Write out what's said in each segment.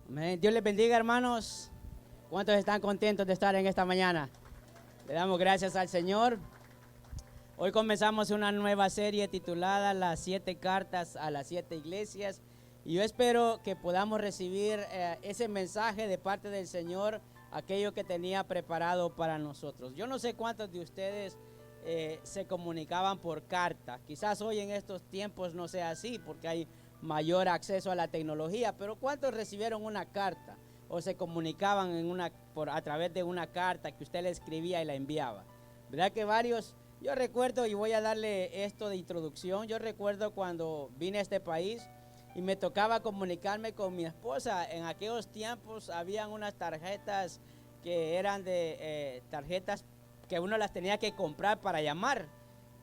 Amén. Dios les bendiga, hermanos. ¿Cuántos están contentos de estar en esta mañana? Le damos gracias al Señor. Hoy comenzamos una nueva serie titulada Las 7 cartas a las 7 iglesias. Y yo espero que podamos recibir ese mensaje de parte del Señor, aquello que tenía preparado para nosotros. Yo no sé cuántos de ustedes se comunicaban por carta. Quizás hoy en estos tiempos no sea así porque hay mayor acceso a la tecnología, pero ¿cuántos recibieron una carta o se comunicaban a través de una carta que usted le escribía y la enviaba? ¿Verdad que varios? Yo recuerdo, y voy a darle esto de introducción, yo recuerdo cuando vine a este país y me tocaba comunicarme con mi esposa. En aquellos tiempos habían unas tarjetas que eran de tarjetas que uno las tenía que comprar para llamar.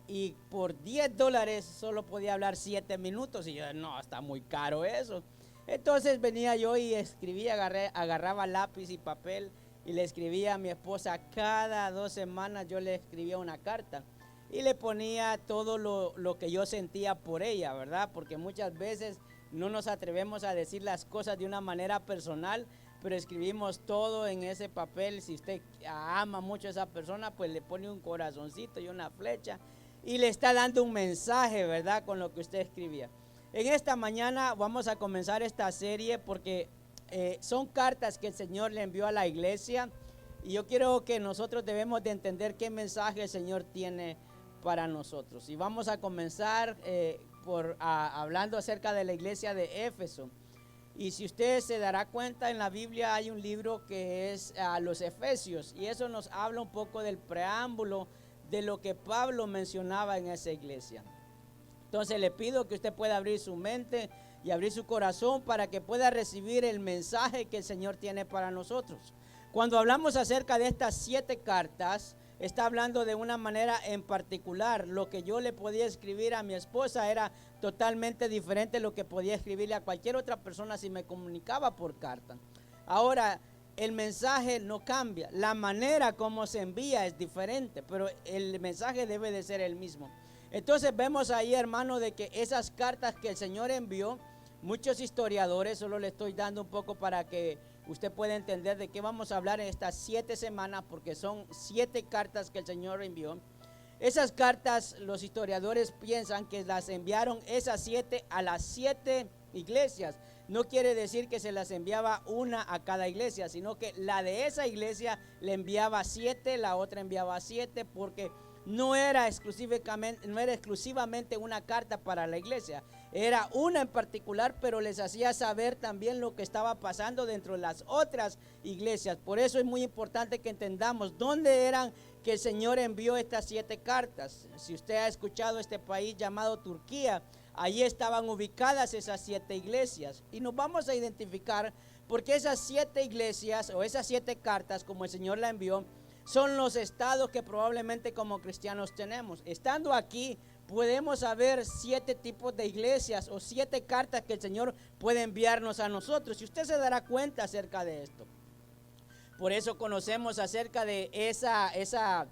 Y por $10 solo podía hablar 7 minutos. Y yo, no, está muy caro eso. Entonces venía yo y escribía, agarraba lápiz y papel y le escribía a mi esposa. Cada 2 semanas yo le escribía una carta y le ponía todo lo que yo sentía por ella, ¿verdad? Porque muchas veces no nos atrevemos a decir las cosas de una manera personal, pero escribimos todo en ese papel. Si usted ama mucho a esa persona, pues le pone un corazoncito y una flecha y le está dando un mensaje, ¿verdad?, con lo que usted escribía. En esta mañana vamos a comenzar esta serie porque son cartas que el Señor le envió a la iglesia, y yo quiero que nosotros debemos de entender qué mensaje el Señor tiene para nosotros. Y vamos a comenzar hablando acerca de la iglesia de Éfeso. Y si usted se dará cuenta, en la Biblia hay un libro que es los Efesios, y eso nos habla un poco del preámbulo de lo que Pablo mencionaba en esa iglesia. Entonces le pido que usted pueda abrir su mente y abrir su corazón para que pueda recibir el mensaje que el Señor tiene para nosotros. Cuando hablamos acerca de estas 7 cartas, está hablando de una manera en particular. Lo que yo le podía escribir a mi esposa era totalmente diferente de lo que podía escribirle a cualquier otra persona si me comunicaba por carta. Ahora, el mensaje no cambia, la manera como se envía es diferente, pero el mensaje debe de ser el mismo. Entonces vemos ahí, hermano, de que esas cartas que el Señor envió, muchos historiadores, solo le estoy dando un poco para que usted pueda entender de qué vamos a hablar en estas 7 semanas, porque son 7 cartas que el Señor envió. Esas cartas, los historiadores piensan que las enviaron esas 7 a las 7 iglesias. No quiere decir que se las enviaba una a cada iglesia, sino que la de esa iglesia le enviaba 7, la otra enviaba 7, porque no era exclusivamente una carta para la iglesia, era una en particular, pero les hacía saber también lo que estaba pasando dentro de las otras iglesias. Por eso es muy importante que entendamos dónde eran que el Señor envió estas 7 cartas. Si usted ha escuchado este país llamado Turquía, allí estaban ubicadas esas 7 iglesias, y nos vamos a identificar porque esas 7 iglesias o esas 7 cartas, como el Señor la envió, son los estados que probablemente como cristianos tenemos. Estando aquí podemos saber 7 tipos de iglesias o 7 cartas que el Señor puede enviarnos a nosotros, y usted se dará cuenta acerca de esto. Por eso conocemos acerca de esas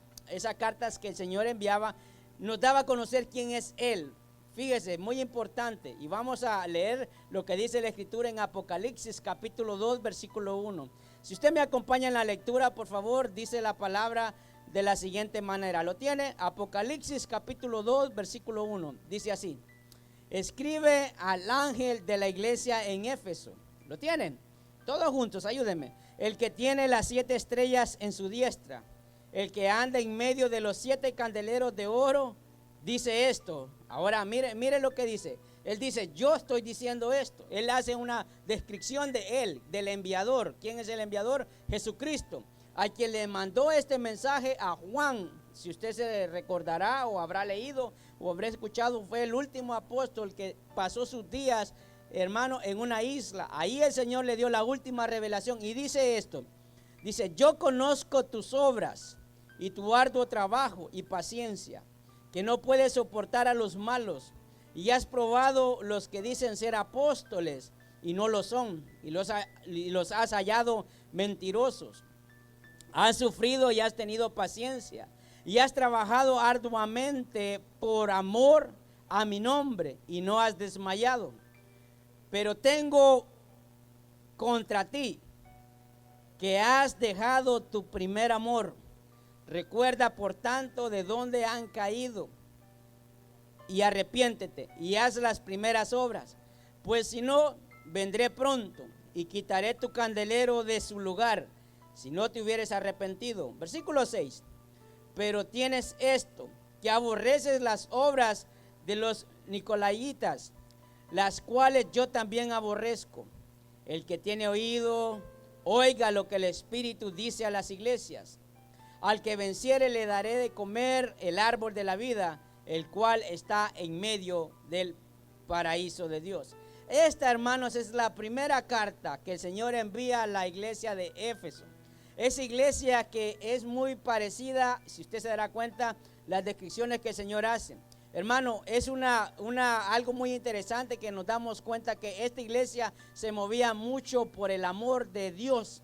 cartas que el Señor enviaba, nos daba a conocer quién es Él. Fíjese, muy importante, y vamos a leer lo que dice la Escritura en Apocalipsis capítulo 2 versículo 1. Si usted me acompaña en la lectura, por favor, dice la palabra de la siguiente manera. ¿Lo tiene? Apocalipsis capítulo 2 versículo 1, dice así: escribe al ángel de la iglesia en Éfeso. ¿Lo tienen? Todos juntos, ayúdenme. El que tiene las 7 estrellas en su diestra, el que anda en medio de los 7 candeleros de oro, dice esto. Ahora mire lo que dice. Él dice, yo estoy diciendo esto. Él hace una descripción de él, del enviador. ¿Quién es el enviador? Jesucristo, a quien le mandó este mensaje a Juan. Si usted se recordará o habrá leído o habrá escuchado, fue el último apóstol que pasó sus días, hermano, en una isla. Ahí el Señor le dio la última revelación y dice esto. Dice, yo conozco tus obras y tu arduo trabajo y paciencia, que no puedes soportar a los malos, y has probado los que dicen ser apóstoles y no lo son, y los has hallado mentirosos. Has sufrido y has tenido paciencia, y has trabajado arduamente por amor a mi nombre, y no has desmayado. Pero tengo contra ti, que has dejado tu primer amor. Recuerda, por tanto, de dónde han caído y arrepiéntete y haz las primeras obras. Pues si no, vendré pronto y quitaré tu candelero de su lugar, si no te hubieres arrepentido. Versículo 6. Pero tienes esto, que aborreces las obras de los nicolaitas, las cuales yo también aborrezco. El que tiene oído, oiga lo que el Espíritu dice a las iglesias. Al que venciere le daré de comer el árbol de la vida, el cual está en medio del paraíso de Dios. Esta, hermanos, es la primera carta que el Señor envía a la iglesia de Éfeso. Esa iglesia que es muy parecida, si usted se dará cuenta, las descripciones que el Señor hace. Hermano, es algo muy interesante que nos damos cuenta que esta iglesia se movía mucho por el amor de Dios.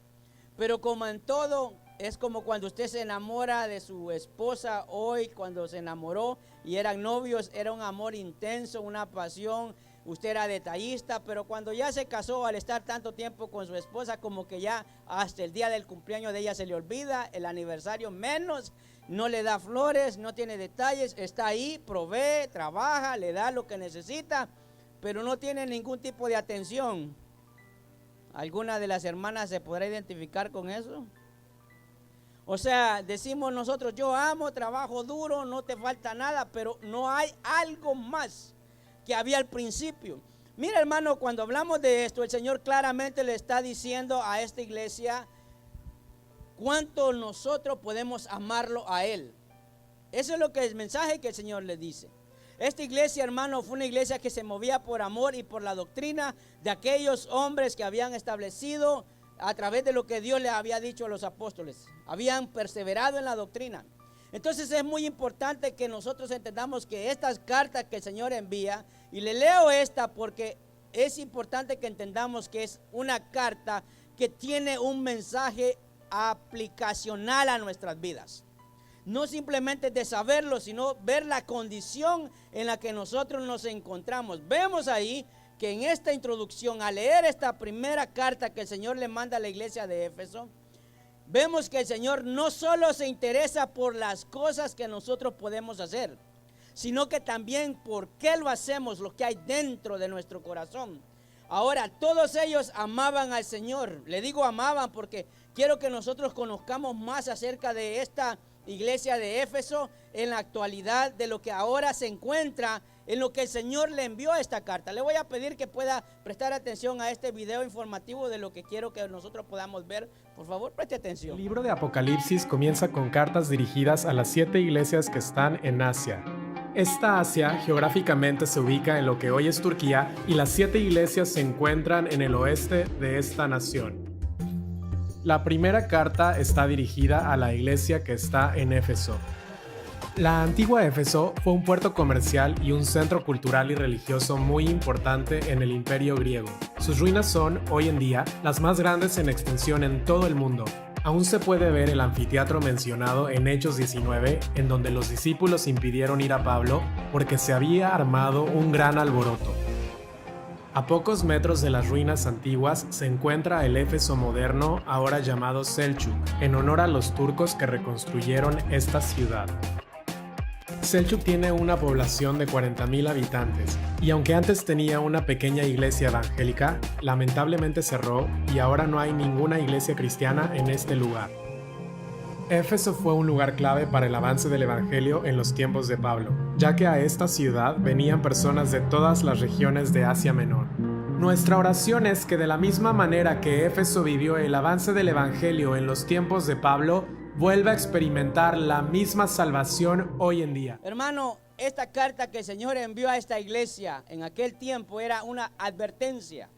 Pero como en todo, es como cuando usted se enamora de su esposa hoy, cuando se enamoró y eran novios, era un amor intenso, una pasión. Usted era detallista, pero cuando ya se casó, al estar tanto tiempo con su esposa, como que ya hasta el día del cumpleaños de ella se le olvida, el aniversario menos, no le da flores, no tiene detalles, está ahí, provee, trabaja, le da lo que necesita, pero no tiene ningún tipo de atención. ¿Alguna de las hermanas se podrá identificar con eso? O sea, decimos nosotros, yo amo, trabajo duro, no te falta nada, pero no hay algo más que había al principio. Mira, hermano, cuando hablamos de esto, el Señor claramente le está diciendo a esta iglesia cuánto nosotros podemos amarlo a Él. Eso es lo que es el mensaje que el Señor le dice. Esta iglesia, hermano, fue una iglesia que se movía por amor y por la doctrina de aquellos hombres que habían establecido a través de lo que Dios le había dicho a los apóstoles. Habían perseverado en la doctrina. Entonces es muy importante que nosotros entendamos que estas cartas que el Señor envía, y le leo esta porque es importante que entendamos que es una carta que tiene un mensaje aplicacional a nuestras vidas. No simplemente de saberlo, sino ver la condición en la que nosotros nos encontramos. Vemos ahí que en esta introducción, al leer esta primera carta que el Señor le manda a la iglesia de Éfeso, vemos que el Señor no solo se interesa por las cosas que nosotros podemos hacer, sino que también por qué lo hacemos, lo que hay dentro de nuestro corazón. Ahora, todos ellos amaban al Señor. Le digo amaban porque quiero que nosotros conozcamos más acerca de esta iglesia de Éfeso en la actualidad, de lo que ahora se encuentra, en lo que el Señor le envió esta carta. Le voy a pedir que pueda prestar atención a este video informativo de lo que quiero que nosotros podamos ver. Por favor, preste atención. El libro de Apocalipsis comienza con cartas dirigidas a las 7 iglesias que están en Asia. Esta Asia geográficamente se ubica en lo que hoy es Turquía y las 7 iglesias se encuentran en el oeste de esta nación. La primera carta está dirigida a la iglesia que está en Éfeso. La antigua Éfeso fue un puerto comercial y un centro cultural y religioso muy importante en el Imperio griego. Sus ruinas son, hoy en día, las más grandes en extensión en todo el mundo. Aún se puede ver el anfiteatro mencionado en Hechos 19, en donde los discípulos impidieron ir a Pablo porque se había armado un gran alboroto. A pocos metros de las ruinas antiguas se encuentra el Éfeso moderno, ahora llamado Selçuk, en honor a los turcos que reconstruyeron esta ciudad. Selçuk tiene una población de 40.000 habitantes, y aunque antes tenía una pequeña iglesia evangélica, lamentablemente cerró y ahora no hay ninguna iglesia cristiana en este lugar. Éfeso fue un lugar clave para el avance del evangelio en los tiempos de Pablo, ya que a esta ciudad venían personas de todas las regiones de Asia Menor. Nuestra oración es que de la misma manera que Éfeso vivió el avance del evangelio en los tiempos de Pablo, vuelva a experimentar la misma salvación hoy en día. Hermano, esta carta que el Señor envió a esta iglesia en aquel tiempo era una advertencia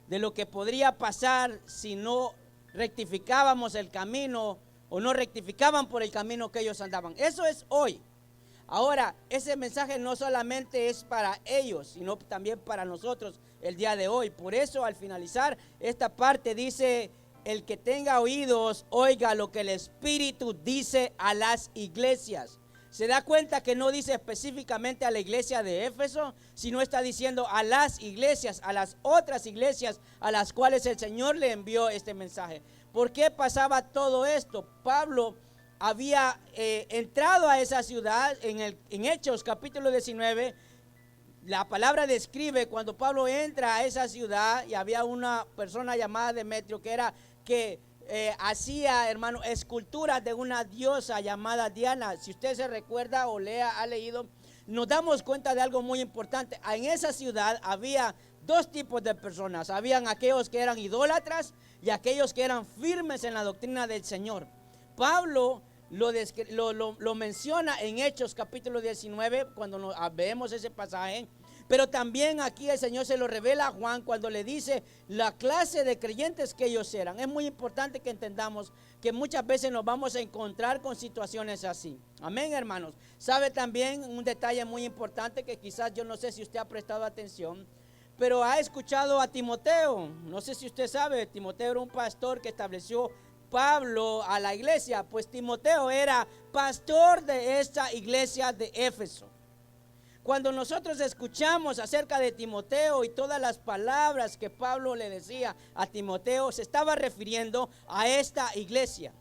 de lo que podría pasar si no rectificábamos el camino o no rectificaban por el camino que ellos andaban. Eso es hoy. Ahora, ese mensaje no solamente es para ellos, sino también para nosotros el día de hoy. Por eso, al finalizar esta parte dice: el que tenga oídos, oiga lo que el Espíritu dice a las iglesias. Se da cuenta que no dice específicamente a la iglesia de Éfeso, sino está diciendo a las iglesias, a las otras iglesias a las cuales el Señor le envió este mensaje. ¿Por qué pasaba todo esto? Pablo había entrado a esa ciudad en Hechos capítulo 19. La palabra describe cuando Pablo entra a esa ciudad y había una persona llamada Demetrio que hacía, hermano, esculturas de una diosa llamada Diana. Si usted se recuerda o ha leído, nos damos cuenta de algo muy importante. En esa ciudad había dos tipos de personas. Habían aquellos que eran idólatras y aquellos que eran firmes en la doctrina del Señor. Pablo lo menciona en Hechos capítulo 19 cuando vemos ese pasaje. Pero también aquí el Señor se lo revela a Juan cuando le dice la clase de creyentes que ellos eran. Es muy importante que entendamos que muchas veces nos vamos a encontrar con situaciones así. Amén, hermanos. Sabe también un detalle muy importante que quizás yo no sé si usted ha prestado atención, pero ha escuchado a Timoteo. No sé si usted sabe, Timoteo era un pastor que estableció Pablo a la iglesia. Pues Timoteo era pastor de esta iglesia de Éfeso. Cuando nosotros escuchamos acerca de Timoteo y todas las palabras que Pablo le decía a Timoteo, se estaba refiriendo a esta iglesia.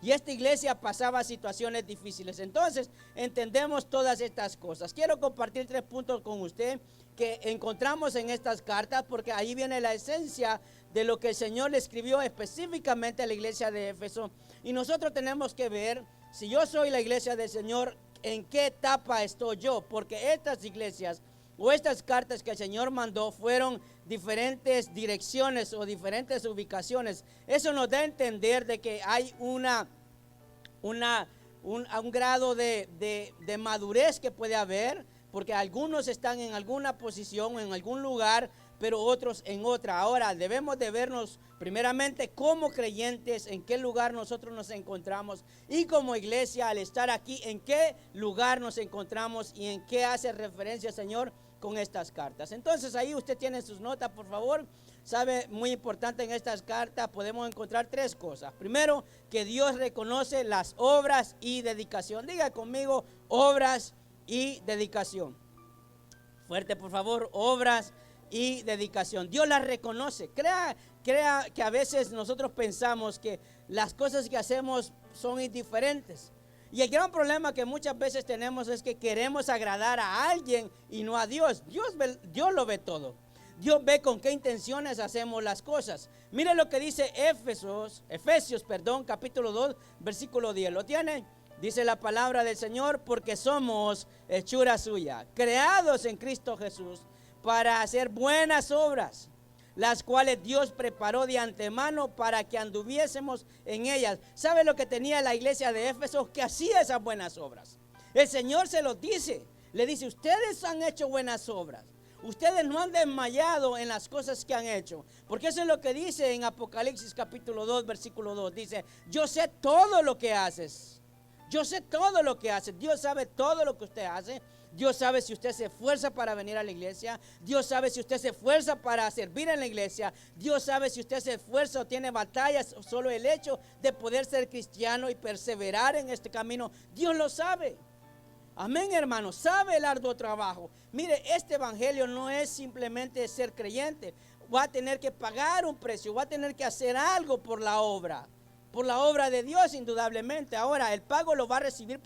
Y esta iglesia pasaba situaciones difíciles. Entonces, entendemos todas estas cosas. Quiero compartir 3 puntos con usted que encontramos en estas cartas, porque ahí viene la esencia de lo que el Señor le escribió específicamente a la iglesia de Éfeso. Y nosotros tenemos que ver, si yo soy la iglesia del Señor, ¿en qué etapa estoy yo? Porque estas iglesias o estas cartas que el Señor mandó fueron diferentes direcciones o diferentes ubicaciones. Eso nos da a entender de que hay un grado de madurez que puede haber, porque algunos están en alguna posición, en algún lugar, pero otros en otra. Ahora debemos de vernos primeramente como creyentes, en qué lugar nosotros nos encontramos, y como iglesia al estar aquí, en qué lugar nos encontramos y en qué hace referencia el Señor con estas cartas. Entonces ahí usted tiene sus notas, por favor. Sabe, muy importante en estas cartas podemos encontrar 3 cosas. Primero, que Dios reconoce las obras y dedicación. Diga conmigo, obras y dedicación. Fuerte, por favor, obras y dedicación. Dios las reconoce. Crea que a veces nosotros pensamos que las cosas que hacemos son indiferentes. Y el gran problema que muchas veces tenemos es que queremos agradar a alguien y no a Dios. Dios lo ve todo. Dios ve con qué intenciones hacemos las cosas. Mire lo que dice Efesios, capítulo 2, versículo 10. ¿Lo tienen? Dice la palabra del Señor: porque somos hechura suya, creados en Cristo Jesús para hacer buenas obras, las cuales Dios preparó de antemano para que anduviésemos en ellas. ¿Sabe lo que tenía la iglesia de Éfeso? Que hacía esas buenas obras. El Señor se los dice, le dice: ustedes han hecho buenas obras, ustedes no han desmayado en las cosas que han hecho. Porque eso es lo que dice en Apocalipsis capítulo 2, versículo 2. Dice: yo sé todo lo que haces. Yo sé todo lo que hace. Dios sabe todo lo que usted hace. Dios sabe si usted se esfuerza para venir a la iglesia. Dios sabe si usted se esfuerza para servir en la iglesia. Dios sabe si usted se esfuerza o tiene batallas. Solo el hecho de poder ser cristiano y perseverar en este camino, Dios lo sabe. Amén, hermano. Sabe el arduo trabajo. Mire, este evangelio no es simplemente ser creyente. Va a tener que pagar un precio. Va a tener que hacer algo por la obra. Por la obra de Dios, indudablemente. Ahora, el pago lo va a recibir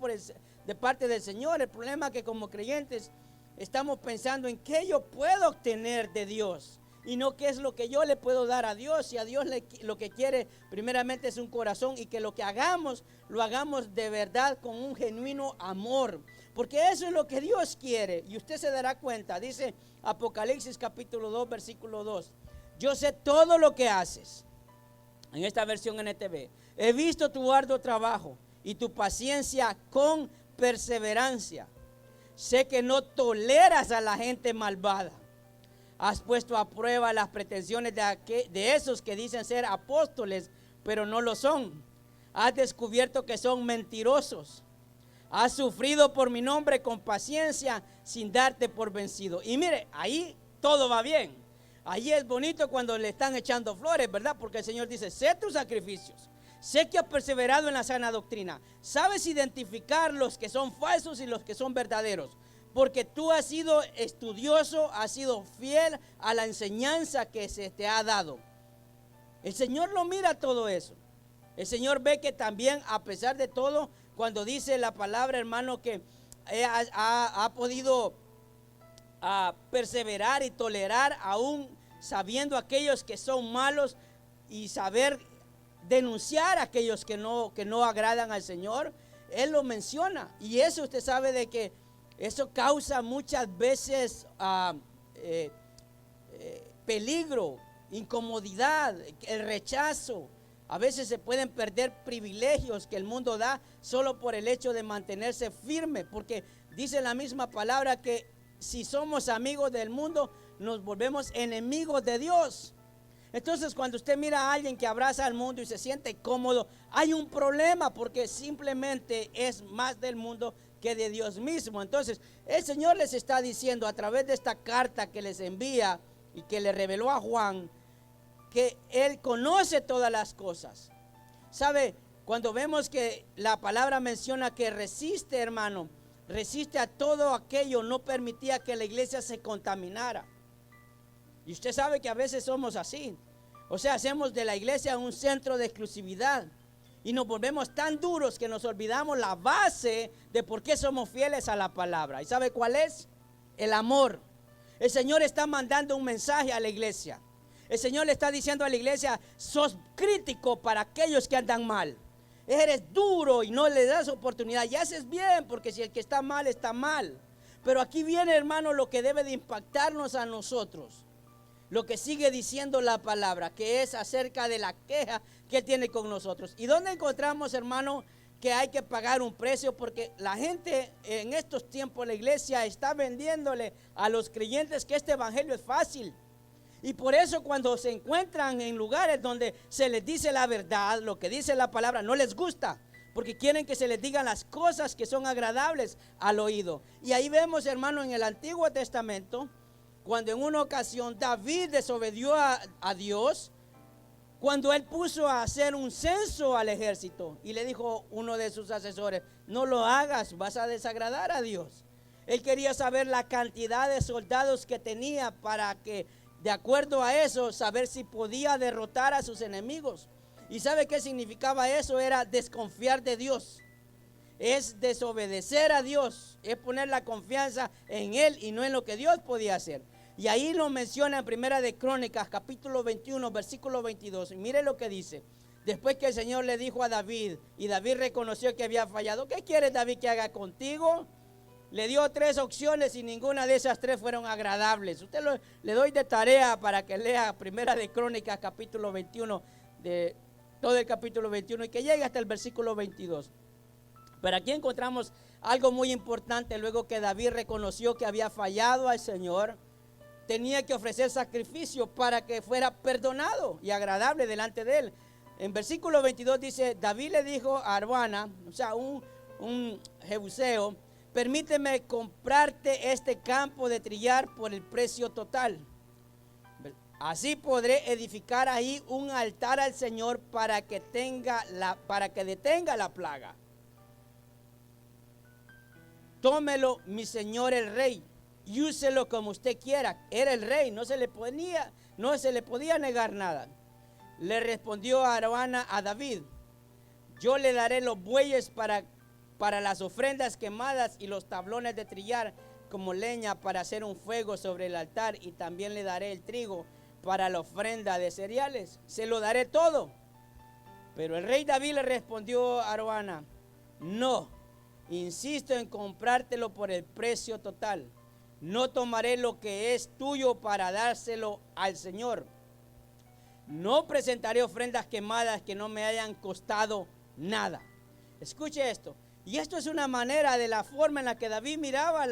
de parte del Señor. El problema es que como creyentes estamos pensando en qué yo puedo obtener de Dios y no qué es lo que yo le puedo dar a Dios. Y a Dios lo que quiere primeramente es un corazón, y que lo que hagamos, lo hagamos de verdad con un genuino amor, porque eso es lo que Dios quiere. Y usted se dará cuenta, dice Apocalipsis capítulo 2, versículo 2: yo sé todo lo que haces. En esta versión NTV: he visto tu arduo trabajo y tu paciencia con perseverancia. Sé que no toleras a la gente malvada. Has puesto a prueba las pretensiones de esos que dicen ser apóstoles, pero no lo son. Has descubierto que son mentirosos. Has sufrido por mi nombre con paciencia sin darte por vencido. Y mire, ahí todo va bien. Allí es bonito cuando le están echando flores, ¿verdad? Porque el Señor dice: sé tus sacrificios, Sé que has perseverado en la sana doctrina. Sabes identificar los que son falsos y los que son verdaderos. Porque tú has sido estudioso, has sido fiel a la enseñanza que se te ha dado. El Señor lo mira todo eso. El Señor ve que también, a pesar de todo, cuando dice la palabra, hermano, que ha podido perseverar y tolerar aún sabiendo aquellos que son malos y saber denunciar a aquellos que no agradan al Señor. Él lo menciona, y eso usted sabe de que eso causa muchas veces peligro, incomodidad, el rechazo. A veces se pueden perder privilegios que el mundo da solo por el hecho de mantenerse firme, porque dice la misma palabra que si somos amigos del mundo, nos volvemos enemigos de Dios. Entonces, cuando usted mira a alguien que abraza al mundo y se siente cómodo, hay un problema, porque simplemente es más del mundo que de Dios mismo. Entonces, el Señor les está diciendo a través de esta carta que les envía y que le reveló a Juan, que Él conoce todas las cosas. ¿Sabe? Cuando vemos que la palabra menciona que resiste, hermano, resiste a todo aquello, no permitía que la iglesia se contaminara. Y usted sabe que a veces somos así. O sea, hacemos de la iglesia un centro de exclusividad y nos volvemos tan duros que nos olvidamos la base de por qué somos fieles a la palabra. ¿Y sabe cuál es? El amor. El Señor está mandando un mensaje a la iglesia. El Señor le está diciendo a la iglesia: sos crítico para aquellos que andan mal. Eres duro y no le das oportunidad. Y haces bien, porque si el que está mal, está mal. Pero aquí viene, hermano, lo que debe de impactarnos a nosotros. Lo que sigue diciendo la palabra, que es acerca de la queja que Él tiene con nosotros. ¿Y dónde encontramos, hermano, que hay que pagar un precio? Porque la gente en estos tiempos, la iglesia está vendiéndole a los creyentes que este evangelio es fácil. Y por eso cuando se encuentran en lugares donde se les dice la verdad, lo que dice la palabra, no les gusta, porque quieren que se les digan las cosas que son agradables al oído. Y ahí vemos, hermano, en el Antiguo Testamento, cuando en una ocasión David desobedió a Dios, cuando él puso a hacer un censo al ejército y le dijo uno de sus asesores: no lo hagas, vas a desagradar a Dios. Él quería saber la cantidad de soldados que tenía para que, de acuerdo a eso, saber si podía derrotar a sus enemigos. ¿Y sabe qué significaba eso? Era desconfiar de Dios. Es desobedecer a Dios, es poner la confianza en Él y no en lo que Dios podía hacer. Y ahí lo menciona en Primera de Crónicas, capítulo 21, versículo 22. Y mire lo que dice. Después que el Señor le dijo a David, y David reconoció que había fallado: ¿qué quieres, David, que haga contigo? Le dio 3 opciones y ninguna de esas 3 fueron agradables. Le doy de tarea para que lea Primera de Crónicas, capítulo 21, de todo el capítulo 21, y que llegue hasta el versículo 22. Pero aquí encontramos algo muy importante. Luego que David reconoció que había fallado al Señor, tenía que ofrecer sacrificio para que fuera perdonado y agradable delante de Él. En versículo 22 dice: David le dijo a Arauna, o sea, un jebuseo: permíteme comprarte este campo de trillar por el precio total. Así podré edificar ahí un altar al Señor para que detenga la plaga. Tómelo, mi señor el rey, y úselo como usted quiera. Era el rey, no se le podía negar nada. Le respondió Arauna a David: yo le daré los bueyes para las ofrendas quemadas y los tablones de trillar como leña para hacer un fuego sobre el altar, y también le daré el trigo para la ofrenda de cereales. Se lo daré todo. Pero el rey David le respondió a Arauna: no, insisto en comprártelo por el precio total. No tomaré lo que es tuyo para dárselo al Señor. No presentaré ofrendas quemadas que no me hayan costado nada. Escuche esto. Y esto es una manera de la forma en la que David miraba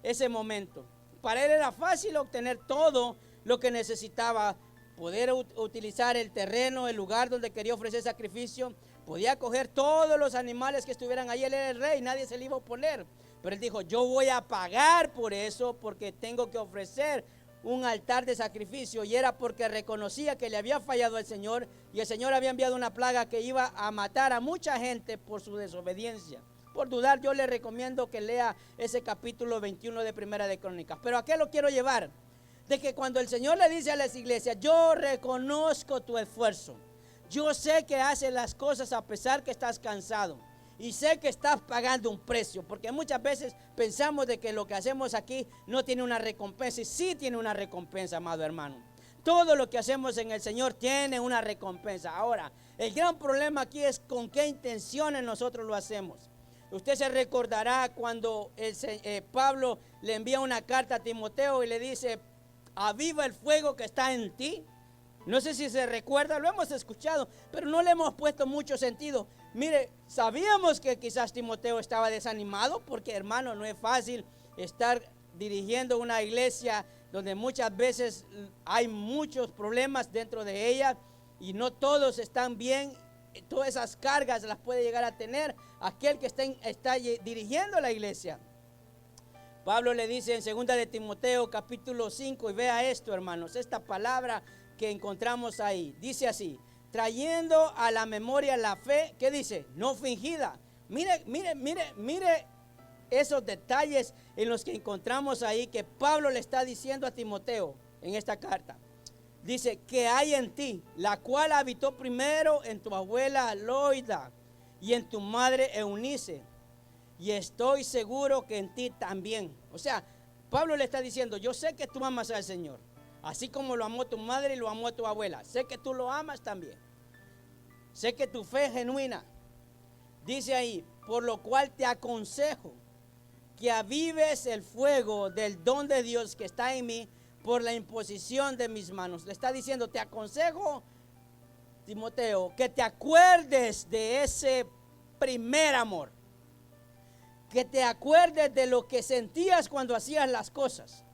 ese momento. Para él era fácil obtener todo lo que necesitaba. Poder utilizar el terreno, el lugar donde quería ofrecer sacrificio. Podía coger todos los animales que estuvieran ahí. Él era el rey, nadie se le iba a oponer. Pero él dijo: yo voy a pagar por eso, porque tengo que ofrecer un altar de sacrificio, y era porque reconocía que le había fallado al Señor, y el Señor había enviado una plaga que iba a matar a mucha gente por su desobediencia. Por dudar, yo le recomiendo que lea ese capítulo 21 de Primera de Crónicas. Pero ¿a qué lo quiero llevar? De que cuando el Señor le dice a las iglesias, yo reconozco tu esfuerzo, yo sé que haces las cosas a pesar que estás cansado, y sé que estás pagando un precio, porque muchas veces pensamos de que lo que hacemos aquí no tiene una recompensa, y sí tiene una recompensa, amado hermano. Todo lo que hacemos en el Señor tiene una recompensa. Ahora, el gran problema aquí es con qué intenciones nosotros lo hacemos. Usted se recordará cuando Pablo le envía una carta a Timoteo y le dice, aviva el fuego que está en ti. No sé si se recuerda, lo hemos escuchado, pero no le hemos puesto mucho sentido. Mire, sabíamos que quizás Timoteo estaba desanimado, porque hermano, no es fácil estar dirigiendo una iglesia donde muchas veces hay muchos problemas dentro de ella y no todos están bien. Todas esas cargas las puede llegar a tener aquel que está dirigiendo la iglesia. Pablo le dice en 2 de Timoteo capítulo 5, y vea esto, hermanos, esta palabra que encontramos ahí, dice así, trayendo a la memoria la fe, ¿qué dice? No fingida. Mire esos detalles en los que encontramos ahí que Pablo le está diciendo a Timoteo en esta carta. Dice, que hay en ti, la cual habitó primero en tu abuela Loida y en tu madre Eunice, y estoy seguro que en ti también. O sea, Pablo le está diciendo, yo sé que tú amas al Señor, así como lo amó tu madre y lo amó tu abuela. Sé que tú lo amas también. Sé que tu fe es genuina. Dice ahí, por lo cual te aconsejo que avives el fuego del don de Dios que está en mí por la imposición de mis manos. Le está diciendo, te aconsejo, Timoteo, que te acuerdes de ese primer amor. Que te acuerdes de lo que sentías cuando hacías las cosas.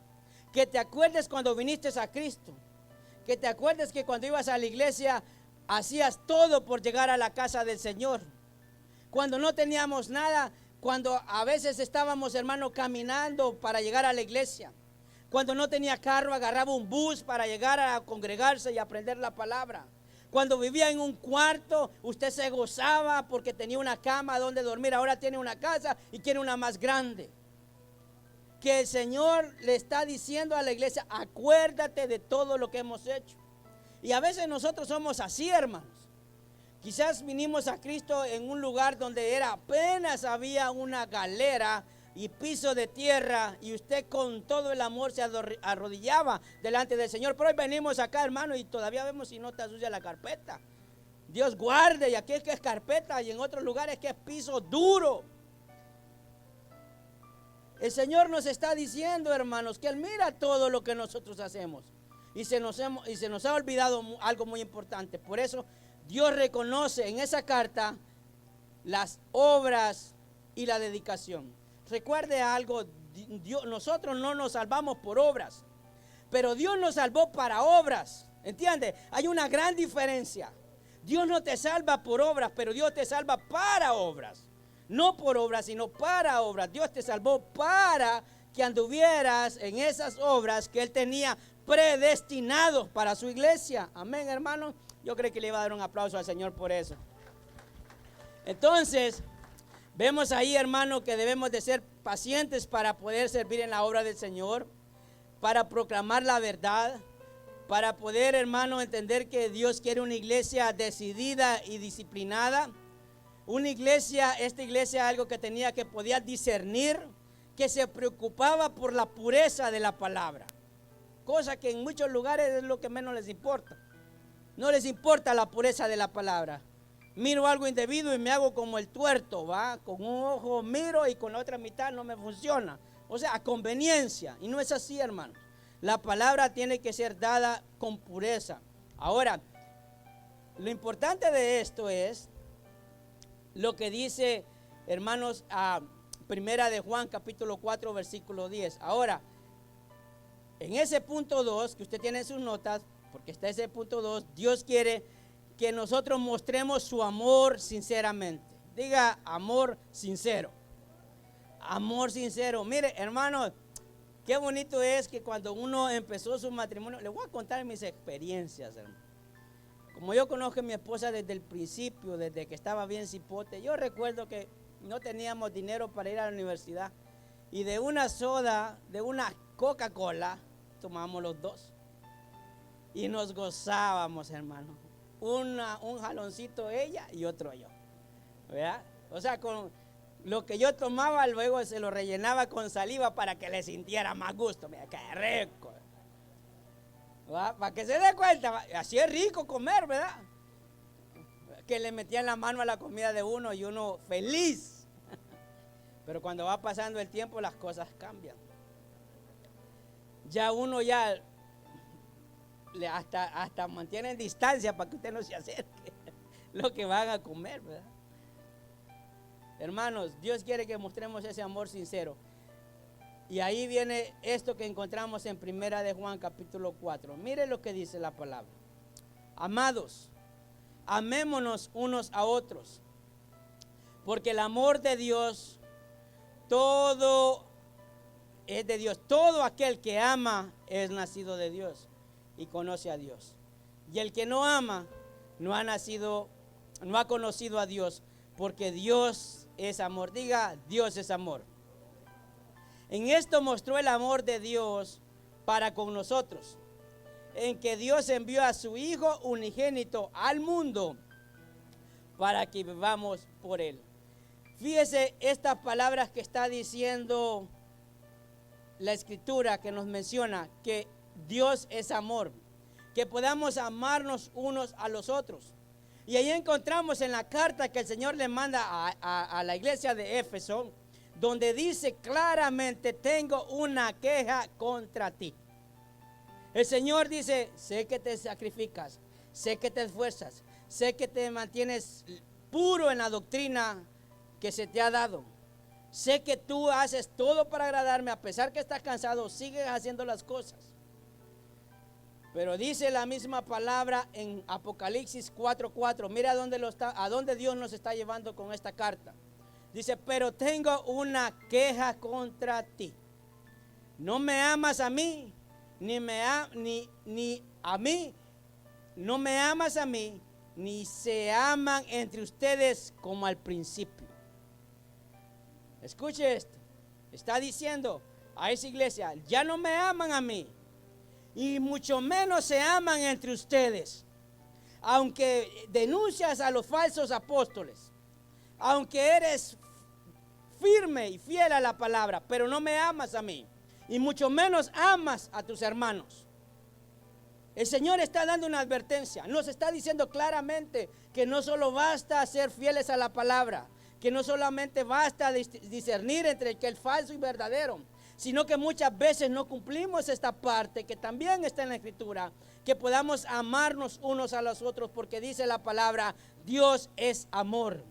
Que te acuerdes cuando viniste a Cristo. Que te acuerdes que cuando ibas a la iglesia hacías todo por llegar a la casa del Señor. Cuando no teníamos nada, cuando a veces estábamos, hermano, caminando para llegar a la iglesia. Cuando no tenía carro, agarraba un bus para llegar a congregarse y aprender la palabra. Cuando vivía en un cuarto, usted se gozaba porque tenía una cama donde dormir. Ahora tiene una casa y quiere una más grande. Que el Señor le está diciendo a la iglesia, acuérdate de todo lo que hemos hecho. Y a veces nosotros somos así, hermanos. Quizás vinimos a Cristo en un lugar donde apenas había una galera y piso de tierra, y usted con todo el amor se arrodillaba delante del Señor. Pero hoy venimos acá, hermano, y todavía vemos si no está sucia la carpeta. Dios guarde, y aquí es que es carpeta, y en otros lugares que es piso duro. El Señor nos está diciendo, hermanos, que Él mira todo lo que nosotros hacemos, y se nos ha olvidado algo muy importante. Por eso Dios reconoce en esa carta las obras y la dedicación. Recuerde algo, nosotros no nos salvamos por obras, pero Dios nos salvó para obras. ¿Entiende? Hay una gran diferencia. Dios no te salva por obras, pero Dios te salva para obras. No por obras, sino para obras. Dios te salvó para que anduvieras en esas obras que Él tenía predestinados para su iglesia. Amén, hermano. Yo creo que le iba a dar un aplauso al Señor por eso. Entonces, vemos ahí, hermano, que debemos de ser pacientes para poder servir en la obra del Señor, para proclamar la verdad, para poder, hermano, entender que Dios quiere una iglesia decidida y disciplinada. Una iglesia, esta iglesia, algo que tenía, que podía discernir, que se preocupaba por la pureza de la palabra, cosa que en muchos lugares es lo que menos les importa. No les importa la pureza de la palabra. Miro algo indebido y me hago como el tuerto, ¿va? Con un ojo miro y con la otra mitad no me funciona. O sea, a conveniencia. Y no es así, hermano. La palabra tiene que ser dada con pureza. Ahora, lo importante de esto es lo que dice, hermanos, a Primera de Juan, capítulo 4, versículo 10. Ahora, en ese punto 2, que usted tiene en sus notas, porque está ese punto 2, Dios quiere que nosotros mostremos su amor sinceramente. Diga, amor sincero. Amor sincero. Mire, hermano, Qué bonito es que cuando uno empezó su matrimonio, le voy a contar mis experiencias, hermano. Como yo conozco a mi esposa desde el principio, desde que estaba bien cipote, yo recuerdo que no teníamos dinero para ir a la universidad. Y de una soda, de una Coca-Cola, tomamos los dos. Y nos gozábamos, hermano. Un jaloncito ella y otro yo. ¿Verdad? O sea, con lo que yo tomaba, luego se lo rellenaba con saliva para que le sintiera más gusto. Mira, qué rico. ¿Verdad? Para que se dé cuenta, así es rico comer, ¿verdad? Que le metían la mano a la comida de uno y uno feliz. Pero cuando va pasando el tiempo, las cosas cambian. Ya uno hasta mantiene distancia para que usted no se acerque lo que van a comer, ¿verdad? Hermanos, Dios quiere que mostremos ese amor sincero. Y ahí viene esto que encontramos en Primera de Juan capítulo 4. Mire lo que dice la palabra. Amados, amémonos unos a otros, porque el amor de Dios, todo es de Dios. Todo aquel que ama es nacido de Dios y conoce a Dios. Y el que no ama no ha conocido a Dios, porque Dios es amor. Diga, Dios es amor. En esto mostró el amor de Dios para con nosotros, en que Dios envió a su Hijo unigénito al mundo para que vivamos por Él. Fíjese estas palabras que está diciendo la Escritura, que nos menciona que Dios es amor, que podamos amarnos unos a los otros. Y ahí encontramos en la carta que el Señor le manda a la iglesia de Éfeso, donde dice claramente: tengo una queja contra ti. El Señor dice: sé que te sacrificas, sé que te esfuerzas, sé que te mantienes puro en la doctrina que se te ha dado. Sé que tú haces todo para agradarme, a pesar que estás cansado, sigues haciendo las cosas. Pero dice la misma palabra en Apocalipsis 4:4. Mira a dónde Dios nos está llevando con esta carta. Dice: pero tengo una queja contra ti. No me amas a mí, no me amas a mí, ni se aman entre ustedes como al principio. Escuche esto. Está diciendo a esa iglesia: ya no me aman a mí, y mucho menos se aman entre ustedes. Aunque denuncias a los falsos apóstoles, aunque eres firme y fiel a la palabra, pero no me amas a mí, y mucho menos amas a tus hermanos. El Señor está dando una advertencia. Nos está diciendo claramente que no solo basta ser fieles a la palabra, que no solamente basta discernir entre el que es falso y verdadero, sino que muchas veces no cumplimos esta parte que también está en la Escritura, que podamos amarnos unos a los otros, porque dice la palabra: Dios es amor.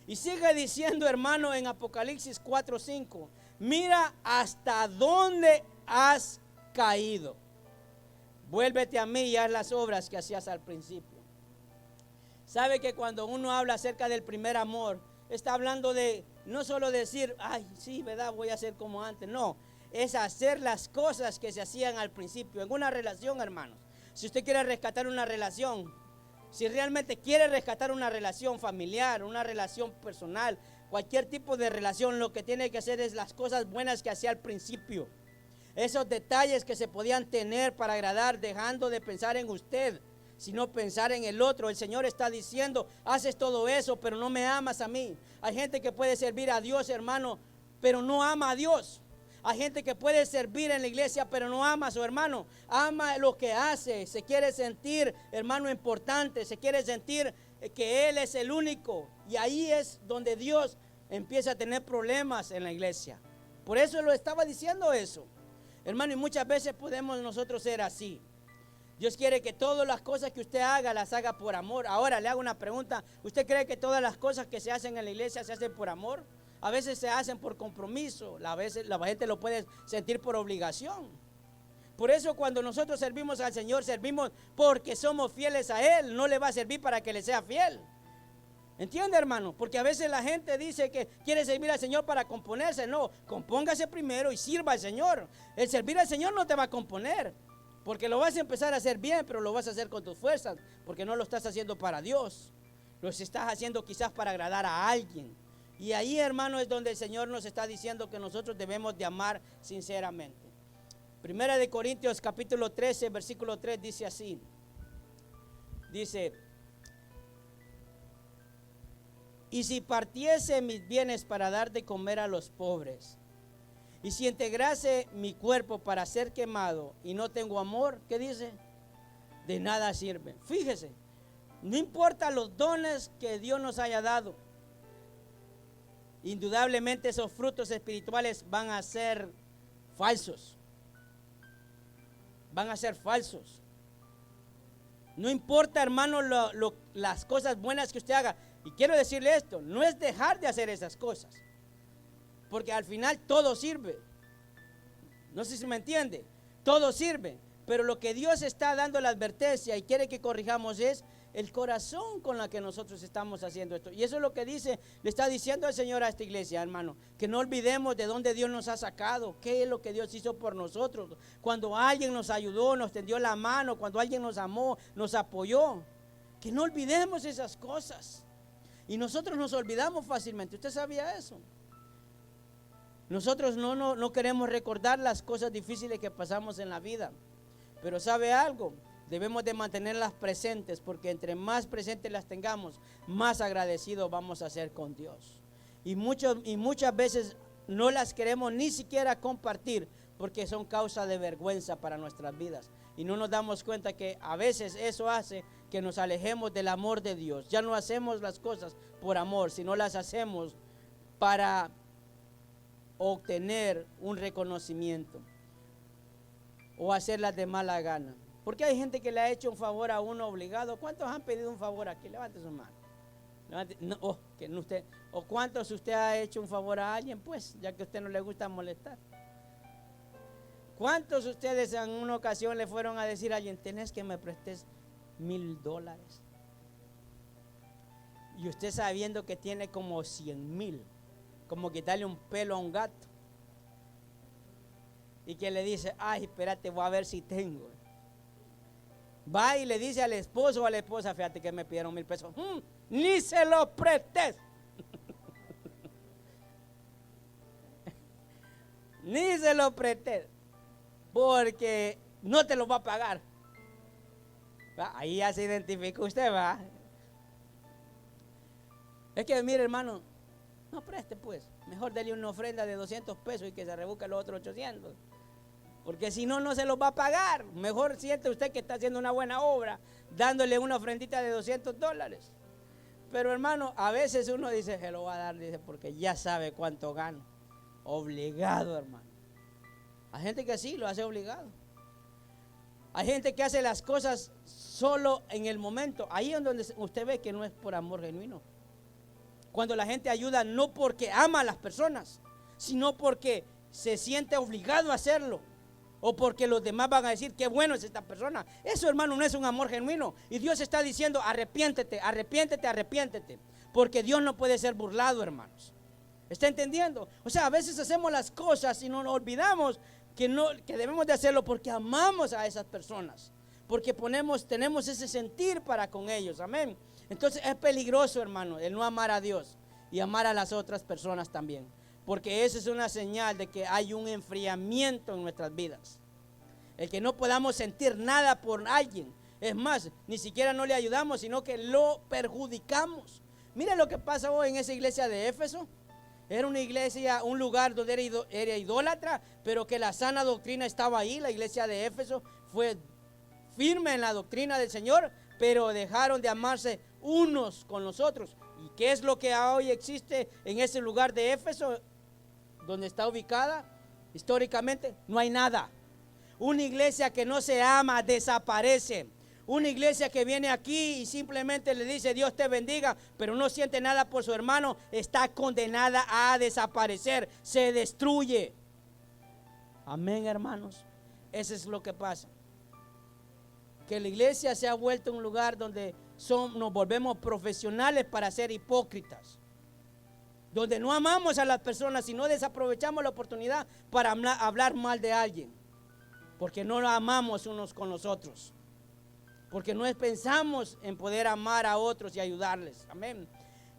Y sigue diciendo, hermano, en Apocalipsis 4:5, mira hasta dónde has caído. Vuélvete a mí y haz las obras que hacías al principio. Sabe que cuando uno habla acerca del primer amor, está hablando de no solo decir: ay, sí, verdad, voy a hacer como antes. No, es hacer las cosas que se hacían al principio. En una relación, hermanos, si usted quiere rescatar una relación, si realmente quiere rescatar una relación familiar, una relación personal, cualquier tipo de relación, lo que tiene que hacer es las cosas buenas que hacía al principio. Esos detalles que se podían tener para agradar, dejando de pensar en usted, sino pensar en el otro. El Señor está diciendo: haces todo eso, pero no me amas a mí. Hay gente que puede servir a Dios, hermano, pero no ama a Dios. Hay gente que puede servir en la iglesia, pero no ama a su hermano. Ama lo que hace. Se quiere sentir, hermano, importante. Se quiere sentir que Él es el único. Y ahí es donde Dios empieza a tener problemas en la iglesia. Por eso lo estaba diciendo eso, hermano. Y muchas veces podemos nosotros ser así. Dios quiere que todas las cosas que usted haga, las haga por amor. Ahora le hago una pregunta: ¿usted cree que todas las cosas que se hacen en la iglesia se hacen por amor? A veces se hacen por compromiso, a veces la gente lo puede sentir por obligación. Por eso cuando nosotros servimos al Señor, servimos porque somos fieles a Él. No le va a servir para que le sea fiel. ¿Entiende, hermano? Porque a veces la gente dice que quiere servir al Señor para componerse. No, compóngase primero y sirva al Señor. El servir al Señor no te va a componer, porque lo vas a empezar a hacer bien, pero lo vas a hacer con tus fuerzas, porque no lo estás haciendo para Dios. Lo estás haciendo quizás para agradar a alguien. Y ahí, hermano, es donde el Señor nos está diciendo que nosotros debemos de amar sinceramente. Primera de Corintios capítulo 13, versículo 3 dice así. Dice: y si partiese mis bienes para dar de comer a los pobres, y si integrase mi cuerpo para ser quemado y no tengo amor, ¿qué dice? De nada sirve. Fíjese, no importa los dones que Dios nos haya dado, indudablemente esos frutos espirituales van a ser falsos. Van a ser falsos. No importa, hermano, las cosas buenas que usted haga. Y quiero decirle esto, no es dejar de hacer esas cosas, porque al final todo sirve. No sé si me entiende, todo sirve. Pero lo que Dios está dando la advertencia y quiere que corrijamos es el corazón con la que nosotros estamos haciendo esto. Y eso es lo que dice, le está diciendo el Señor a esta iglesia, hermano, que no olvidemos de dónde Dios nos ha sacado, qué es lo que Dios hizo por nosotros. Cuando alguien nos ayudó, nos tendió la mano, cuando alguien nos amó, nos apoyó. Que no olvidemos esas cosas. Y nosotros nos olvidamos fácilmente. ¿Usted sabía eso? Nosotros no queremos recordar las cosas difíciles que pasamos en la vida. Pero ¿sabe algo? Debemos de mantenerlas presentes, porque entre más presentes las tengamos, más agradecidos vamos a ser con Dios. Y muchas veces no las queremos ni siquiera compartir, porque son causa de vergüenza para nuestras vidas. Y no nos damos cuenta que a veces eso hace que nos alejemos del amor de Dios. Ya no hacemos las cosas por amor, sino las hacemos para obtener un reconocimiento o hacerlas de mala gana. Porque hay gente que le ha hecho un favor a uno obligado. ¿Cuántos han pedido un favor aquí? Levante su mano. ¿O cuántos usted ha hecho un favor a alguien? Pues, ya que a usted no le gusta molestar. ¿Cuántos ustedes en una ocasión le fueron a decir a alguien: tenés que me prestes $1,000? Y usted sabiendo que tiene como 100,000, como quitarle un pelo a un gato. Y que le dice: ay, espérate, voy a ver si tengo. Va y le dice al esposo o a la esposa: fíjate que me pidieron $1,000. Ni se los prestes. Ni se los prestes, porque no te los va a pagar. ¿Va? Ahí ya se identifica usted, va. Es que mire, hermano, no preste pues. Mejor dele una ofrenda de $200 y que se rebusque los otros 800. Porque si no, no se los va a pagar. Mejor siente usted que está haciendo una buena obra dándole una ofrendita de $200. Pero hermano, a veces uno dice: se lo va a dar, dice, porque ya sabe cuánto gano. Obligado, hermano. Hay gente que sí lo hace obligado. Hay gente que hace las cosas solo en el momento. Ahí es donde usted ve que no es por amor genuino. Cuando la gente ayuda no porque ama a las personas, sino porque se siente obligado a hacerlo, o porque los demás van a decir: qué bueno es esta persona. Eso, hermano, no es un amor genuino. Y Dios está diciendo: arrepiéntete, arrepiéntete, arrepiéntete, porque Dios no puede ser burlado, hermanos. ¿Está entendiendo? O sea, a veces hacemos las cosas y no nos olvidamos que debemos de hacerlo porque amamos a esas personas, porque tenemos ese sentir para con ellos. Amén. Entonces es peligroso, hermano, el no amar a Dios y amar a las otras personas también, porque eso es una señal de que hay un enfriamiento en nuestras vidas. El que no podamos sentir nada por alguien, es más, ni siquiera no le ayudamos, sino que lo perjudicamos. Mire lo que pasa hoy en esa iglesia de Éfeso. Era una iglesia, un lugar donde era idólatra, pero que la sana doctrina estaba ahí. La iglesia de Éfeso fue firme en la doctrina del Señor, pero dejaron de amarse unos con los otros. ¿Y qué es lo que hoy existe en ese lugar de Éfeso, donde está ubicada? Históricamente no hay nada. Una iglesia que no se ama desaparece. Una iglesia que viene aquí y simplemente le dice: Dios te bendiga, pero no siente nada por su hermano, está condenada a desaparecer, se destruye. Amén, hermanos. Eso es lo que pasa. que la iglesia se ha vuelto un lugar donde nos volvemos profesionales para ser hipócritas, donde no amamos a las personas, sino desaprovechamos la oportunidad para hablar mal de alguien, porque no lo amamos unos con los otros, porque no pensamos en poder amar a otros y ayudarles. Amén.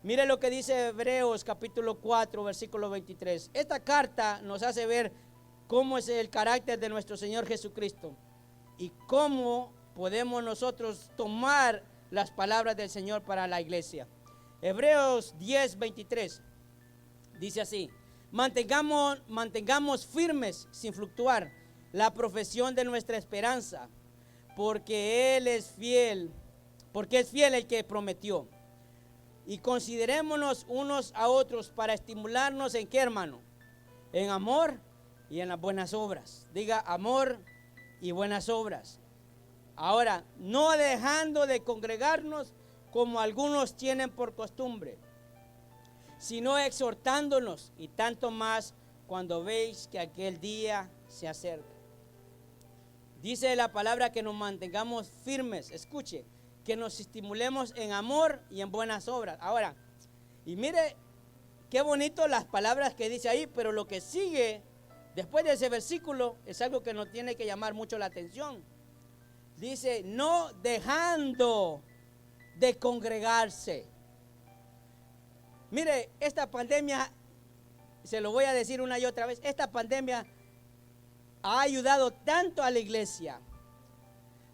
Mire lo que dice Hebreos capítulo 4, versículo 23. Esta carta nos hace ver cómo es el carácter de nuestro Señor Jesucristo y cómo podemos nosotros tomar las palabras del Señor para la iglesia. Hebreos 10, 23 dice así: mantengamos firmes sin fluctuar la profesión de nuestra esperanza, porque es fiel el que prometió. Y considerémonos unos a otros para estimularnos en qué, hermano, en amor y en las buenas obras. Diga amor y buenas obras. Ahora, no dejando de congregarnos como algunos tienen por costumbre, sino exhortándonos, y tanto más cuando veis que aquel día se acerca. Dice la palabra que nos mantengamos firmes. Escuche, que nos estimulemos en amor y en buenas obras. Ahora, y mire qué bonito las palabras que dice ahí, pero lo que sigue después de ese versículo es algo que nos tiene que llamar mucho la atención. Dice, no dejando de congregarse. Mire, esta pandemia, se lo voy a decir una y otra vez, esta pandemia ha ayudado tanto a la iglesia,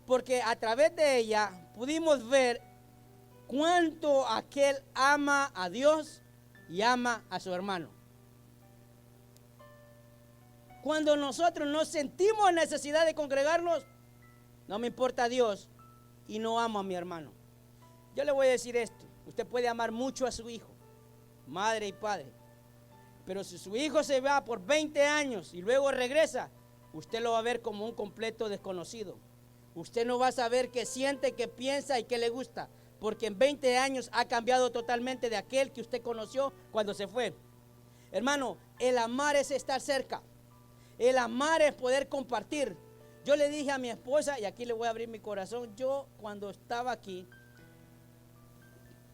porque a través de ella pudimos ver cuánto aquel ama a Dios y ama a su hermano. Cuando nosotros no sentimos necesidad de congregarnos, no me importa Dios y no amo a mi hermano. Yo le voy a decir esto: usted puede amar mucho a su hijo, madre y padre, pero si su hijo se va por 20 años y luego regresa, usted lo va a ver como un completo desconocido. Usted no va a saber qué siente, qué piensa y qué le gusta, porque en 20 años ha cambiado totalmente de aquel que usted conoció cuando se fue. Hermano, el amar es estar cerca. El amar es poder compartir. Yo le dije a mi esposa, y aquí le voy a abrir mi corazón, yo cuando estaba aquí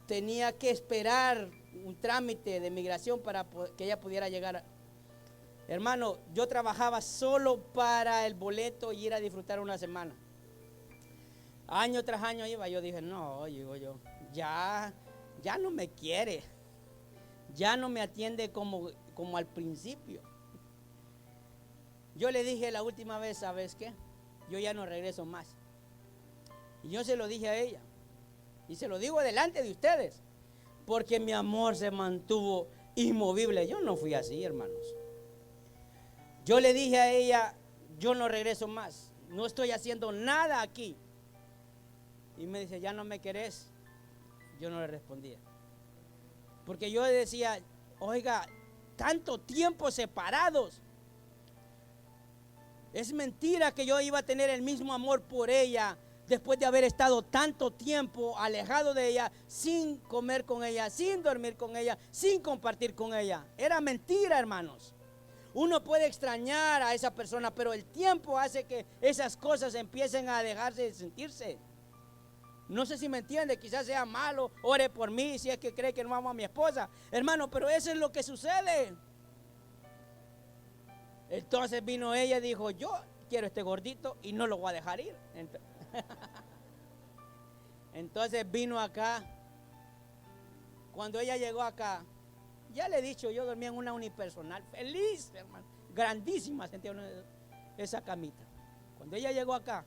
tenía que esperar un trámite de migración para que ella pudiera llegar. Hermano, yo trabajaba solo para el boleto y ir a disfrutar una semana. Año tras año iba, yo dije, no, digo yo, ya no me quiere, ya no me atiende como al principio. Yo le dije la última vez, ¿sabes qué? Yo ya no regreso más. Y yo se lo dije a ella, y se lo digo delante de ustedes, porque mi amor se mantuvo inmovible. Yo no fui así, hermanos. Yo le dije a ella, yo no regreso más, no estoy haciendo nada aquí. Y me dice, ¿ya no me querés? Yo no le respondía, porque yo decía, oiga, tanto tiempo separados. Es mentira que yo iba a tener el mismo amor por ella después de haber estado tanto tiempo alejado de ella, sin comer con ella, sin dormir con ella, sin compartir con ella. Era mentira, hermanos. Uno puede extrañar a esa persona, pero el tiempo hace que esas cosas empiecen a dejarse de sentirse. No sé si me entiende, quizás sea malo, ore por mí si es que cree que no amo a mi esposa. Hermano, pero eso es lo que sucede. Entonces vino ella y dijo, yo quiero este gordito y no lo voy a dejar ir. Entonces vino acá. Cuando ella llegó acá, ya le he dicho, yo dormía en una unipersonal, feliz, hermano, grandísima, sentía esa camita. Cuando ella llegó acá,